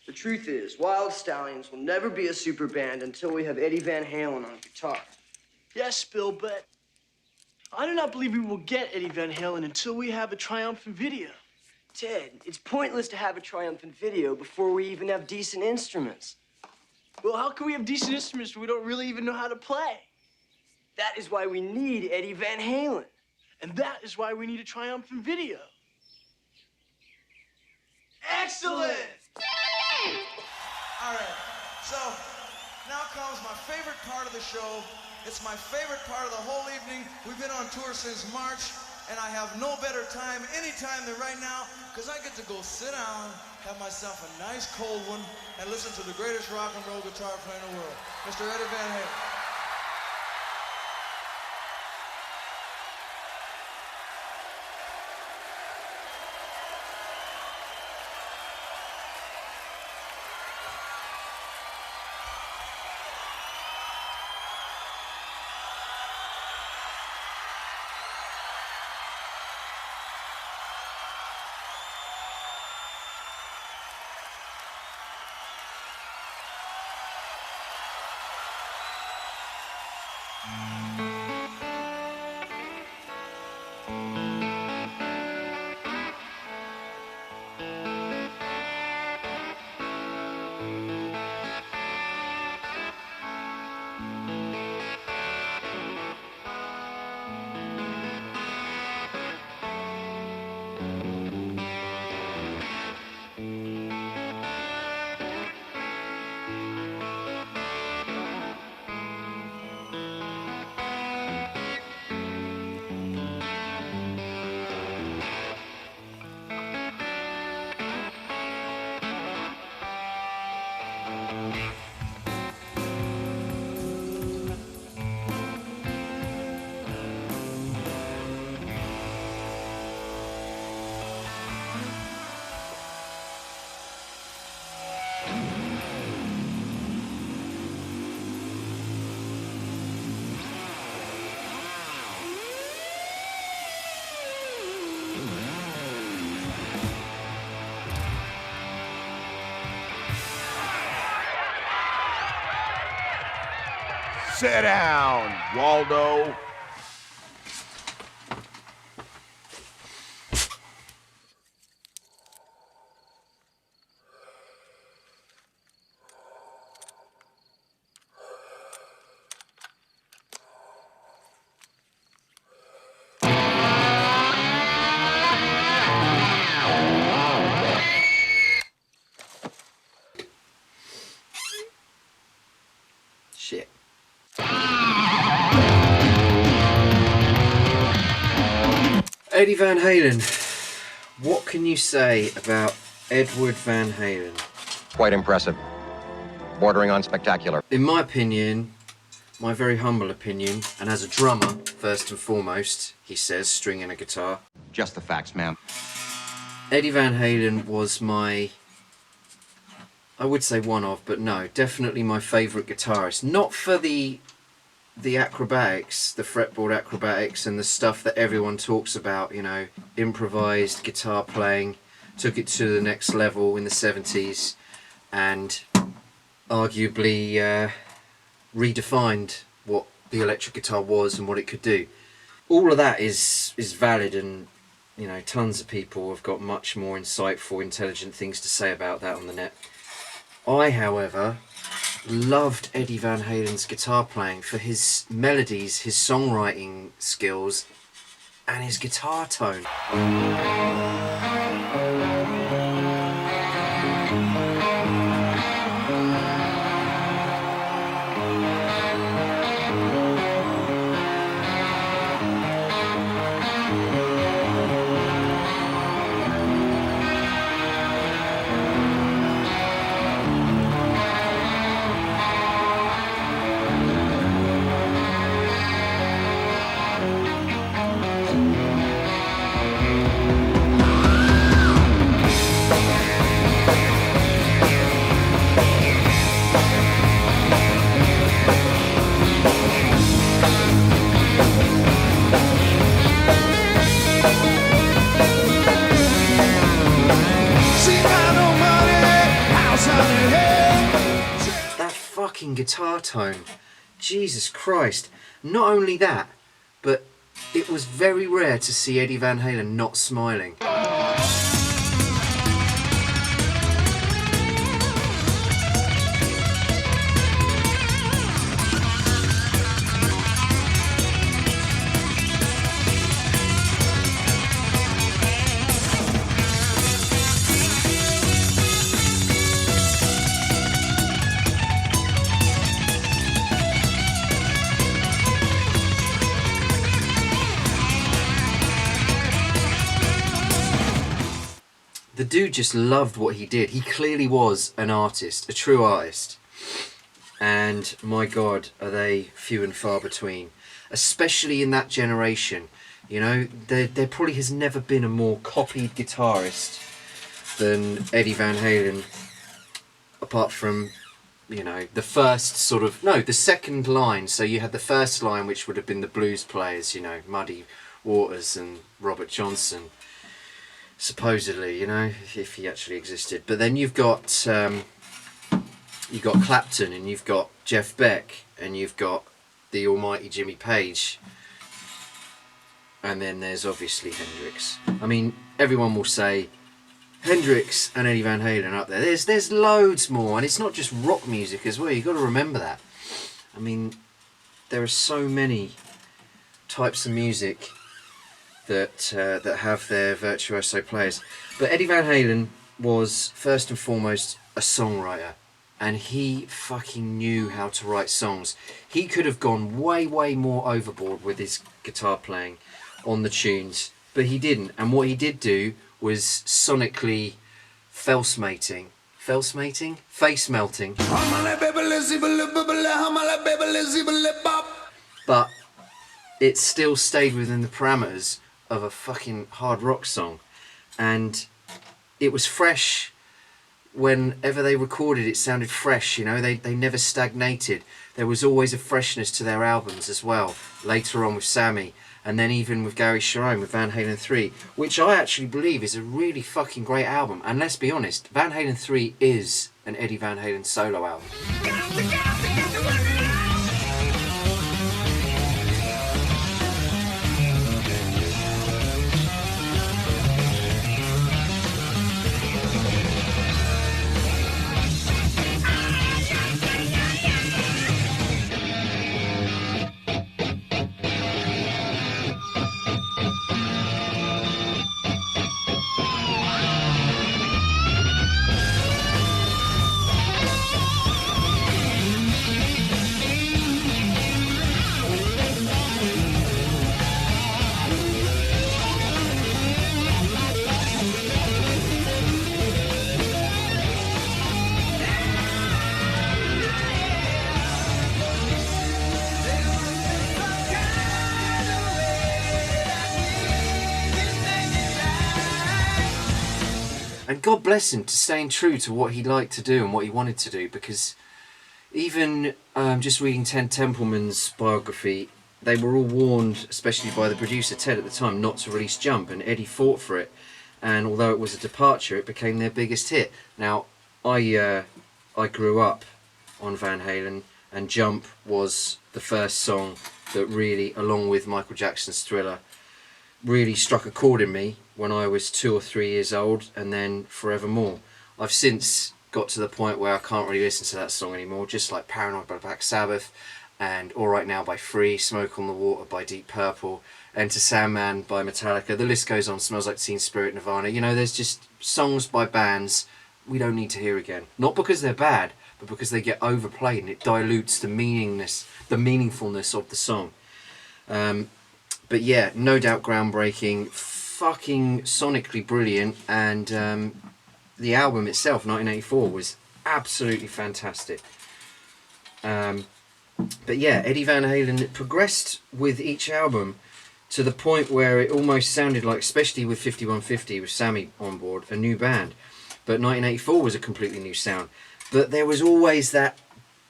The truth is, Wild Stallions will never be a super band until we have Eddie Van Halen on guitar. Yes, Bill, but I do not believe we will get Eddie Van Halen until we have a triumphant video. Ted, it's pointless to have a triumphant video before we even have decent instruments. Well, how can we have decent instruments if we don't really even know how to play? That is why we need Eddie Van Halen. And that is why we need a triumphant video. Excellent! All right, so now comes my favorite part of the show. It's my favorite part of the whole evening. We've been on tour since March, and I have no better time anytime than right now, because I get to go sit down, have myself a nice cold one, and listen to the greatest rock and roll guitar player in the world, Mr. Eddie Van Halen. Sit down, Waldo. Shit. Eddie Van Halen. What can you say about Edward Van Halen? Quite impressive. Bordering on spectacular. In my opinion, my very humble opinion, and as a drummer, first and foremost, he says, stringing a guitar. Just the facts, ma'am. Eddie Van Halen was my, I would say one of, but no, definitely my favourite guitarist. Not for the acrobatics, the fretboard acrobatics and the stuff that everyone talks about, you know, improvised guitar playing, took it to the next level in the 70s and arguably redefined what the electric guitar was and what it could do. All of that is valid, and you know, tons of people have got much more insightful, intelligent things to say about that on the net. I, however, loved Eddie Van Halen's guitar playing for his melodies, his songwriting skills, and his guitar tone. That fucking guitar tone. Jesus Christ. Not only that, but it was very rare to see Eddie Van Halen not smiling. The dude just loved what he did. He clearly was an artist, a true artist. And my God, are they few and far between. Especially in that generation. You know, there probably has never been a more copied guitarist than Eddie Van Halen. Apart from, you know, the first sort of... No, the second line. So you had the first line, which would have been the blues players, you know, Muddy Waters and Robert Johnson. Supposedly, you know, if he actually existed. But then you've got Clapton, and you've got Jeff Beck, and you've got the almighty Jimmy Page, and then there's obviously Hendrix. I mean, everyone will say Hendrix and Eddie Van Halen are up there. There's loads more, and it's not just rock music as well. You've got to remember that. I mean, there are so many types of music that have their virtuoso players. But Eddie Van Halen was first and foremost a songwriter, and he fucking knew how to write songs. He could have gone way more overboard with his guitar playing on the tunes, but he didn't. And what he did do was sonically face melting. But it still stayed within the parameters of a fucking hard rock song, and it was fresh. Whenever they recorded, it sounded fresh, you know. They never stagnated. There was always a freshness to their albums as well, later on with Sammy, and then even with Gary Cherone with Van Halen 3, which I actually believe is a really fucking great album. And let's be honest, Van Halen 3 is an Eddie Van Halen solo album. And God bless him to staying true to what he liked to do and what he wanted to do, because even just reading Ted Templeman's biography, they were all warned, especially by the producer Ted at the time, not to release Jump, and Eddie fought for it, and although it was a departure, it became their biggest hit. Now, I grew up on Van Halen, and Jump was the first song that really, along with Michael Jackson's Thriller, really struck a chord in me when I was 2 or 3 years old, and then forevermore. I've since got to the point where I can't really listen to that song anymore, just like Paranoid by Black Sabbath, and All Right Now by Free, Smoke on the Water by Deep Purple, Enter Sandman by Metallica. The list goes on. Smells Like Teen Spirit, Nirvana. You know, there's just songs by bands we don't need to hear again. Not because they're bad, but because they get overplayed and it dilutes the meaningfulness of the song. But yeah, no doubt groundbreaking, fucking sonically brilliant, and the album itself, 1984, was absolutely fantastic. But yeah, Eddie Van Halen progressed with each album to the point where it almost sounded like, especially with 5150 with Sammy on board, a new band. But 1984 was a completely new sound. But there was always that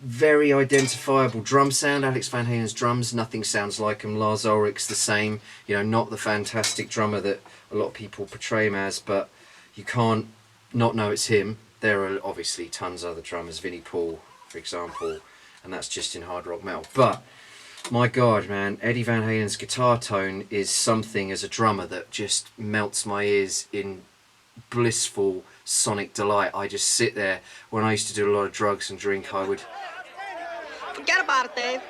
very identifiable drum sound. Alex Van Halen's drums, nothing sounds like him. Lars Ulrich's the same, you know, not the fantastic drummer that a lot of people portray him as, but you can't not know it's him. There are obviously tons of other drummers, Vinnie Paul, for example, and that's just in hard rock metal. But my God, man, Eddie Van Halen's guitar tone is something as a drummer that just melts my ears in blissful sonic delight. I just sit there. When I used to do a lot of drugs and drink, I would... Forget about it, Dave.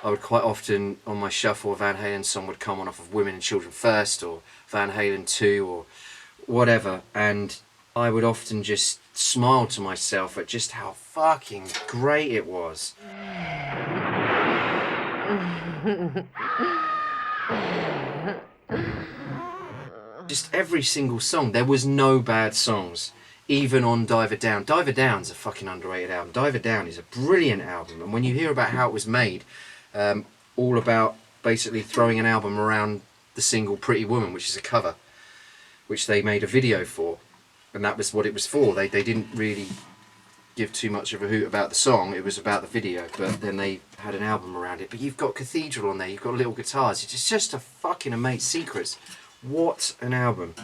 I would quite often, on my shuffle, a Van Halen song would come on off of Women and Children First, or Van Halen 2, or whatever, and I would often just smile to myself at just how fucking great it was. Just every single song, there was no bad songs, even on Diver Down. Diver Down's a fucking underrated album. Diver Down is a brilliant album, and when you hear about how it was made, all about basically throwing an album around the single Pretty Woman, which is a cover, which they made a video for, and that was what it was for. They didn't really give too much of a hoot about the song, it was about the video, but then they had an album around it. But you've got Cathedral on there, you've got little guitars, it's just a fucking amazing Secrets. What an album.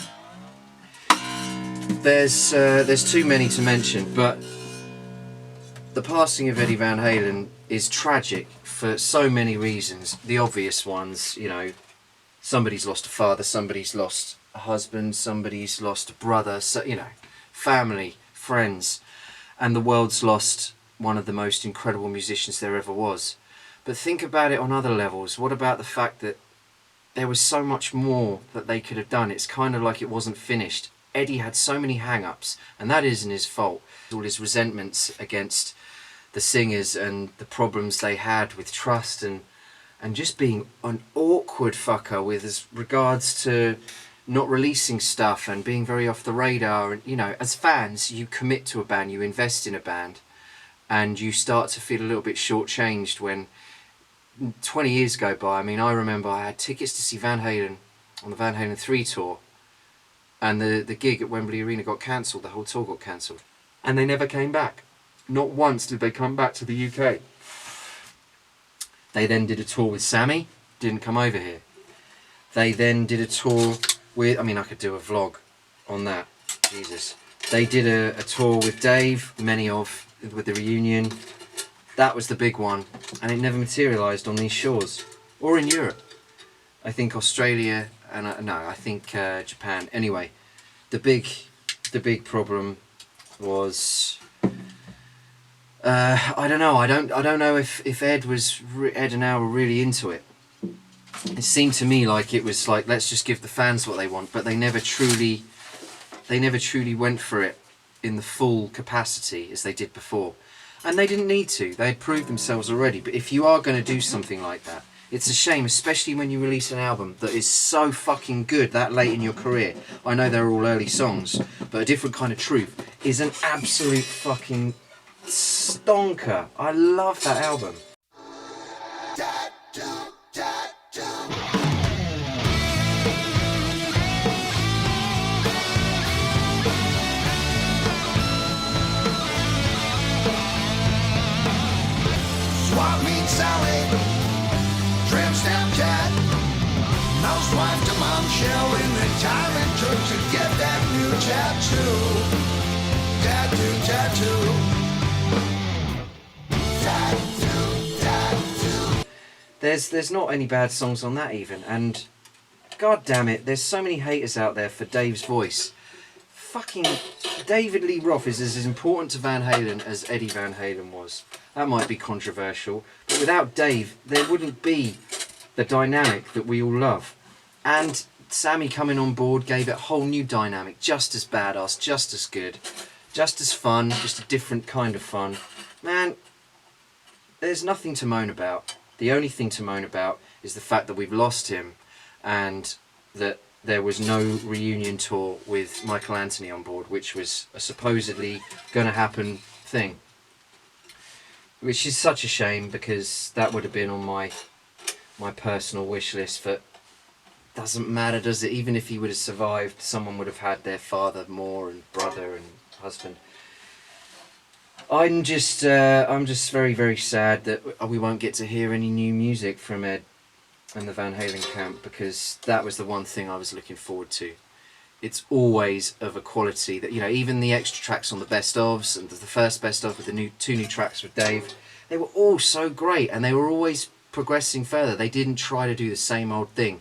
There's too many to mention, but the passing of Eddie Van Halen is tragic for so many reasons. The obvious ones, you know, somebody's lost a father, somebody's lost a husband, somebody's lost a brother, so, you know, family, friends, and the world's lost one of the most incredible musicians there ever was. But think about it on other levels. What about the fact that there was so much more that they could have done? It's kind of like it wasn't finished. Eddie had so many hang-ups, and that isn't his fault. All his resentments against the singers and the problems they had with trust and just being an awkward fucker with as regards to not releasing stuff and being very off the radar. And you know, as fans, you commit to a band, you invest in a band, and you start to feel a little bit shortchanged when 20 years go by. I mean, I remember I had tickets to see Van Halen on the Van Halen 3 tour, and the gig at Wembley Arena got cancelled, the whole tour got cancelled, and they never came back. Not once did they come back to the UK. They then did a tour with Sammy, didn't come over here. They then did a tour with, I mean, I could do a vlog on that, Jesus. They did a tour with Dave, with the reunion. That was the big one, and it never materialised on these shores, or in Europe. I think Australia, and I think Japan. Anyway, the big problem was, I don't know. I don't know if Ed and Al were really into it. It seemed to me like it was like, let's just give the fans what they want, but they never truly went for it in the full capacity as they did before. And they didn't need to. They had proved themselves already. But if you are going to do something like that, it's a shame, especially when you release an album that is so fucking good that late in your career. I know they're all early songs, but A Different Kind of Truth is an absolute fucking stonker. I love that album. Swap meet Sally, tramp stamp cat, mouse wife to Momshell in the time it took to get that new tattoo. There's not any bad songs on that even, and god damn it, there's so many haters out there for Dave's voice. Fucking David Lee Roth is as important to Van Halen as Eddie Van Halen was. That might be controversial, but without Dave, there wouldn't be the dynamic that we all love. And Sammy coming on board gave it a whole new dynamic, just as badass, just as good, just as fun, just a different kind of fun. Man, there's nothing to moan about. The only thing to moan about is the fact that we've lost him, and that there was no reunion tour with Michael Anthony on board, which was a supposedly going to happen thing. Which is such a shame, because that would have been on my personal wish list. But doesn't matter, does it? Even if he would have survived, someone would have had their father more, and brother and husband. I'm just very, very sad that we won't get to hear any new music from Ed and the Van Halen camp, because that was the one thing I was looking forward to. It's always of a quality that, you know, even the extra tracks on the best ofs and the first best of with the two new tracks with Dave, they were all so great, and they were always progressing further. They didn't try to do the same old thing.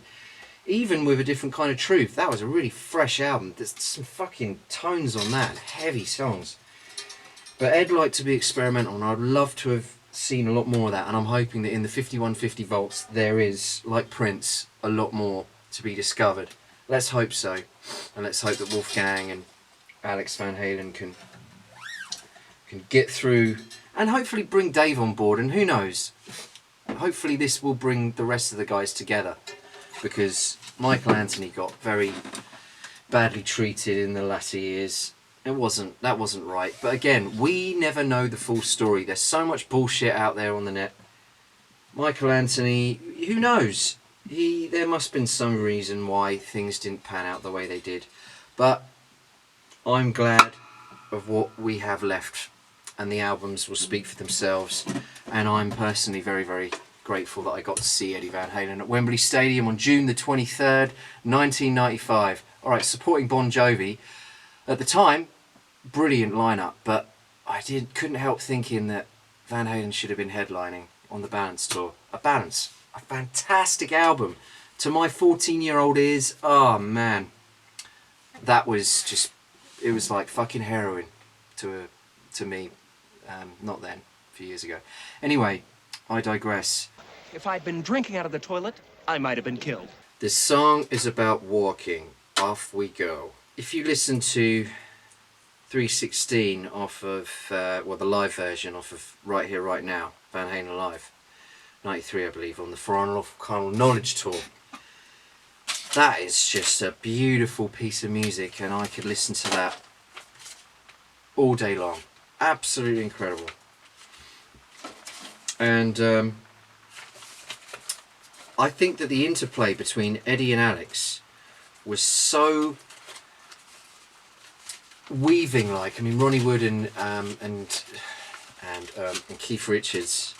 Even with a different kind of truth, that was a really fresh album. There's some fucking tones on that, heavy songs. But Ed liked to be experimental, and I'd love to have seen a lot more of that, and I'm hoping that in the 5150 volts there is, like Prince, a lot more to be discovered. Let's hope so, and let's hope that Wolfgang and Alex Van Halen can get through, and hopefully bring Dave on board, and who knows, hopefully this will bring the rest of the guys together, because Michael Anthony got very badly treated in the latter years. That wasn't right. But again, we never know the full story. There's so much bullshit out there on the net. Michael Anthony, who knows? There must have been some reason why things didn't pan out the way they did. But I'm glad of what we have left, and the albums will speak for themselves. And I'm personally very, very grateful that I got to see Eddie Van Halen at Wembley Stadium on June the 23rd, 1995. Alright, supporting Bon Jovi. At the time, brilliant lineup, but I couldn't help thinking that Van Halen should have been headlining on the Balance tour. A fantastic album. To my 14-year-old ears, oh man, that was just, it was like fucking heroin to me. Not then, a few years ago. Anyway, I digress. If I'd been drinking out of the toilet, I might have been killed. This song is about walking. Off we go. If you listen to 316 off of, well, the live version off of Right Here, Right Now, Van Halen Live, 93 I believe, on the For Carnal Knowledge tour. That is just a beautiful piece of music, and I could listen to that all day long. Absolutely incredible. And I think that the interplay between Eddie and Alex was so weaving like. I mean, Ronnie Wood and Keith Richards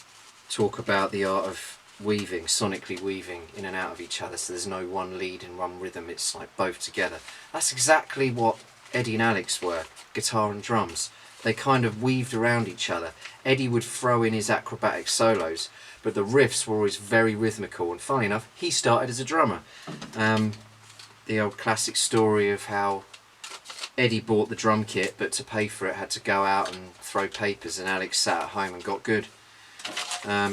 talk about the art of weaving, sonically weaving in and out of each other, so there's no one lead and one rhythm, it's like both together. That's exactly what Eddie and Alex were, guitar and drums. They kind of weaved around each other. Eddie would throw in his acrobatic solos, but the riffs were always very rhythmical, and funny enough, he started as a drummer. The old classic story of how Eddie bought the drum kit, but to pay for it had to go out and throw papers, and Alex sat at home and got good.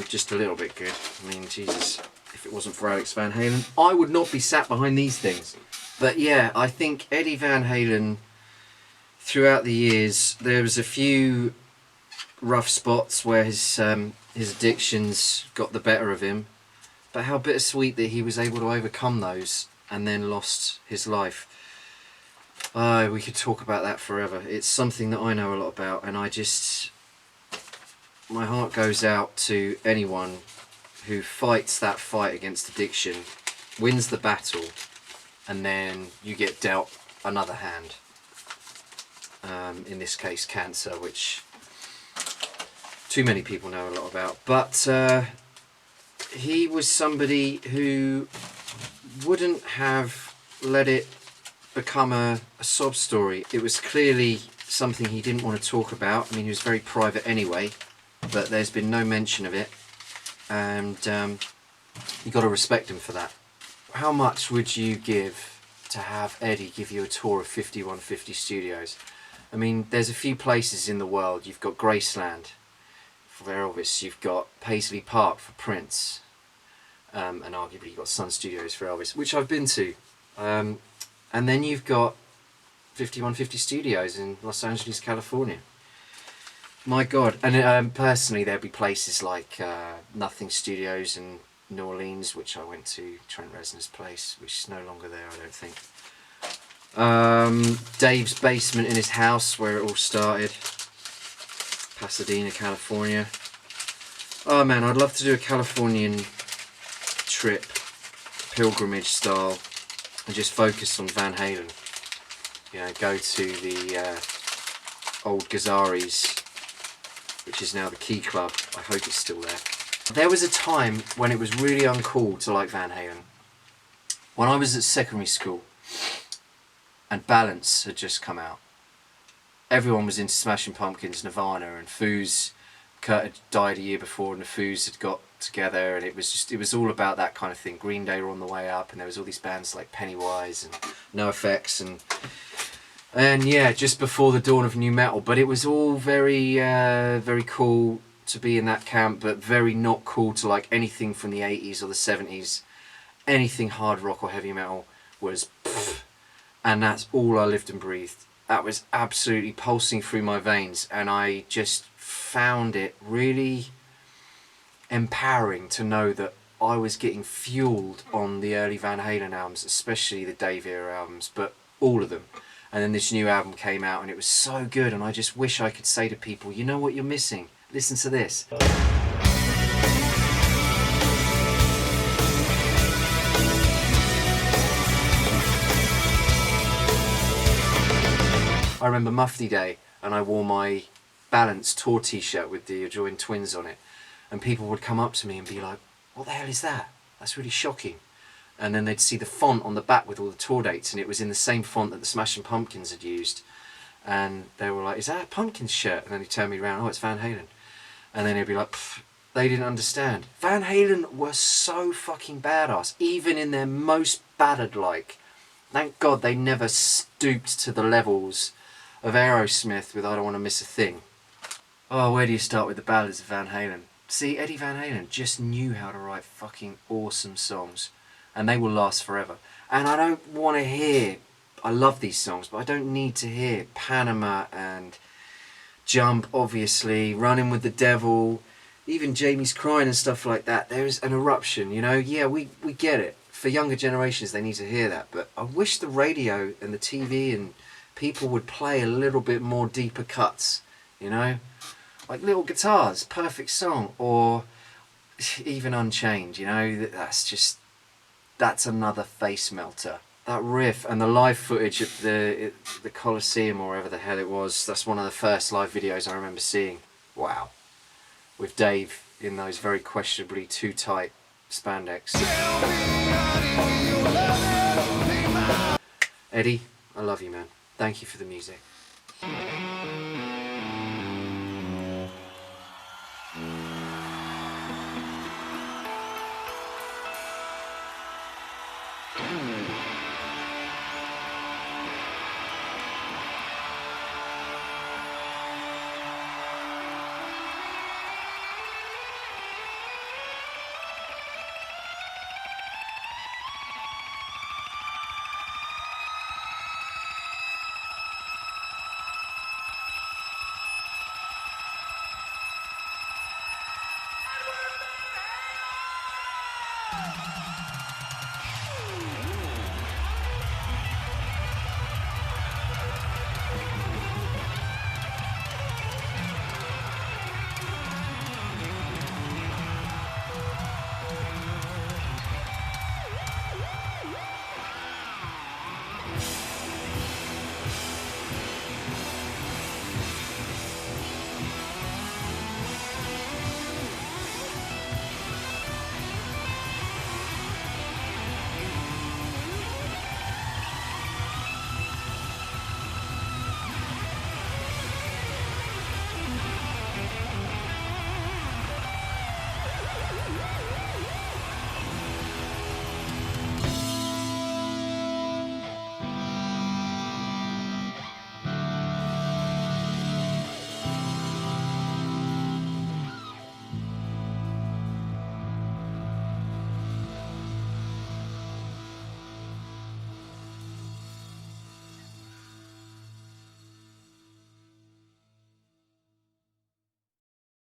Just a little bit good. I mean, Jesus, if it wasn't for Alex Van Halen, I would not be sat behind these things. But yeah, I think Eddie Van Halen, throughout the years, there was a few rough spots where his addictions got the better of him, but how bittersweet that he was able to overcome those and then lost his life. We could talk about that forever. It's something that I know a lot about, and my heart goes out to anyone who fights that fight against addiction, wins the battle, and then you get dealt another hand. In this case, cancer, which too many people know a lot about. But he was somebody who wouldn't have let it become a sob story. It was clearly something he didn't want to talk about. I mean, he was very private anyway, but there's been no mention of it, and you got to respect him for that. How much would you give to have Eddie give you a tour of 5150 Studios? I mean, there's a few places in the world. You've got Graceland for Elvis, you've got Paisley Park for Prince, and arguably you've got Sun Studios for Elvis, which I've been to. And then you've got 5150 Studios in Los Angeles, California. My God. And personally, there'd be places like Nothing Studios in New Orleans, which I went to, Trent Reznor's place, which is no longer there, I don't think. Dave's basement in his house, where it all started. Pasadena, California. Oh man, I'd love to do a Californian trip, pilgrimage style, and just focus on Van Halen. You know, go to the old Gazaris which is now the Key Club. I hope it's still there. There was a time when it was really uncool to like Van Halen. When I was at secondary school and Balance had just come out, everyone was into Smashing Pumpkins, Nirvana, and Foos. Kurt had died a year before and the Foos had got together, and it was all about that kind of thing. Green Day were on the way up, and there was all these bands like Pennywise and NoFX and yeah, just before the dawn of new metal. But it was all very very cool to be in that camp, but very not cool to like anything from the 80s or the 70s. Anything hard rock or heavy metal was pfft, and that's all I lived and breathed. That was absolutely pulsing through my veins, and I just found it really empowering to know that I was getting fueled on the early Van Halen albums, especially the Dave era albums, but all of them. And then this new album came out and it was so good, and I just wish I could say to people, you know what you're missing? Listen to this. I remember Mufti Day and I wore my Balance tour t-shirt with the Adjoin Twins on it, and people would come up to me and be like, what the hell is that? That's really shocking. And then they'd see the font on the back with all the tour dates, and it was in the same font that the Smashing Pumpkins had used, and they were like, is that a Pumpkins shirt? And then he'd turn me around, oh, it's Van Halen. And then he'd be like, pfft. They didn't understand. Van Halen were so fucking badass, even in their most ballad-like. Thank God they never stooped to the levels of Aerosmith with I Don't Want to Miss a Thing. Oh, where do you start with the ballads of Van Halen? See, Eddie Van Halen just knew how to write fucking awesome songs, and they will last forever. And I don't want to hear, I love these songs, but I don't need to hear Panama and Jump, obviously, Running with the Devil, even Jamie's Crying and stuff like that. There's an eruption, you know? Yeah, we get it. For younger generations, they need to hear that, but I wish the radio and the TV and people would play a little bit more deeper cuts, you know? Like Little Guitars, perfect song, or even Unchained, you know? That's another face melter. That riff and the live footage at the Coliseum or wherever the hell it was, that's one of the first live videos I remember seeing. Wow. With Dave in those very questionably too tight spandex. Eddie, I love you, man. Thank you for the music.